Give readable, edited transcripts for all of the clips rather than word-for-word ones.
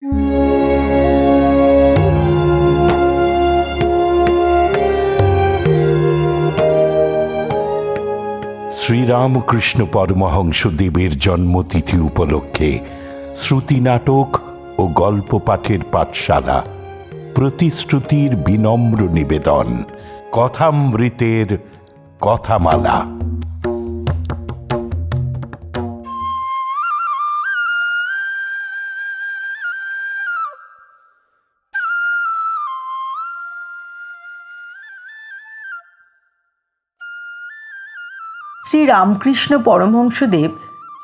শ্রীরামকৃষ্ণ পরমহংসদেবের জন্মতিথি উপলক্ষে শ্রুতি নাটক ও গল্প পাঠের পাঠশালা, প্রতিশ্রুতির বিনম্র নিবেদন, কথামৃতের কথামালা। শ্রী রামকৃষ্ণ পরমহংসদেব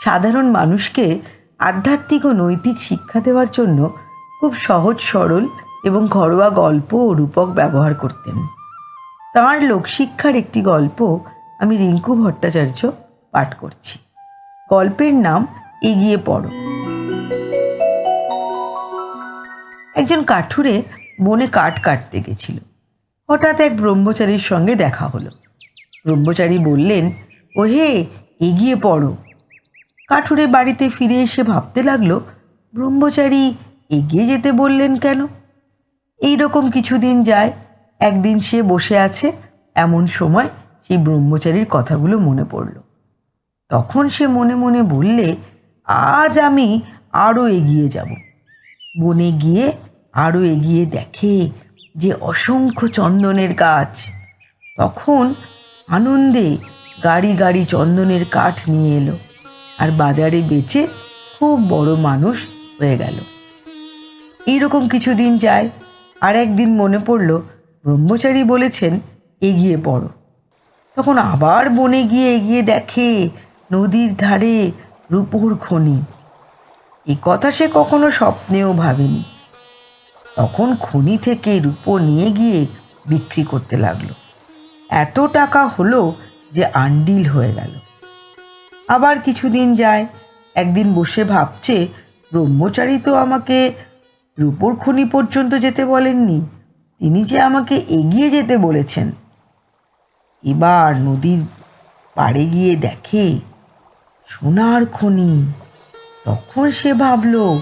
সাধারণ মানুষকে আধ্যাত্মিক ও নৈতিক শিক্ষা দেওয়ার জন্য খুব সহজ সরল এবং ঘরোয়া গল্প ও রূপক ব্যবহার করতেন। তাঁর লোকশিক্ষার একটি গল্প আমি রিঙ্কু ভট্টাচার্য পাঠ করছি। গল্পের নাম এগিয়ে পড়ো। একজন কাঠুরে বনে কাঠ কাটতে গেছিল। হঠাৎ এক ব্রহ্মচারীর সঙ্গে দেখা হলো। ব্রহ্মচারী বললেন, ওহে এগিয়ে পড়ো। কাঠুরে বাড়িতে ফিরে এসে ভাবতে লাগলো, ব্রহ্মচারী এগিয়ে যেতে বললেন কেন? এই রকম কিছুদিন যায়। একদিন সে বসে আছে, এমন সময় সেই ব্রহ্মচারীর কথাগুলো মনে পড়ল। তখন সে মনে মনে বললে, আজ আমি আরও এগিয়ে যাব। বনে গিয়ে আরও এগিয়ে দেখে যে অসংখ্য চন্দনের গাছ। তখন আনন্দে গাড়ি গাড়ি চন্দনের কাঠ নিয়ে এলো আর বাজারে বেচে খুব বড় মানুষ হয়ে গেল। এইরকম কিছুদিন যায়। আর একদিন মনে পড়ল ব্রহ্মচারী বলেছেন এগিয়ে পড়ো। তখন আবার বনে গিয়ে এগিয়ে দেখে নদীর ধারে রূপোর খনি। এই কথা সে কখনো স্বপ্নেও ভাবেনি। তখন খনি থেকে রূপো নিয়ে গিয়ে বিক্রি করতে লাগলো। এত টাকা হলো যে আন্ডিল হয়ে গেল। আবার কিছুদিন যায়। একদিন বসে ভাবছে, ব্রহ্মচারী তো আমাকে রূপোর খনি পর্যন্ত যেতে বলেননি, তিনি যে আমাকে এগিয়ে যেতে বলেছেন। এবার নদীর পাড়ে গিয়ে দেখে সোনার খনি। তখন সে ভাবল,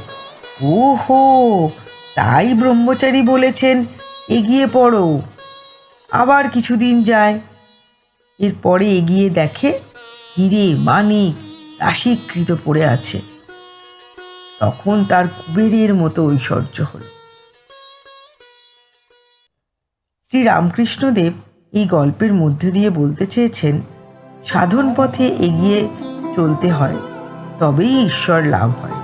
ওহো, তাই ব্রহ্মচারী বলেছেন এগিয়ে পড়ো। আবার কিছুদিন যায়। এরপরে এগিয়ে দেখে হিরে মানিক রাশিকৃত পড়ে আছে। তখন তার কুবেরের মতো ঐশ্বর্য হল। শ্রী রামকৃষ্ণদেব এই গল্পের মধ্যে দিয়ে বলতে চেয়েছেন, সাধন পথে এগিয়ে চলতে হয়, তবেই ঈশ্বর লাভ হয়।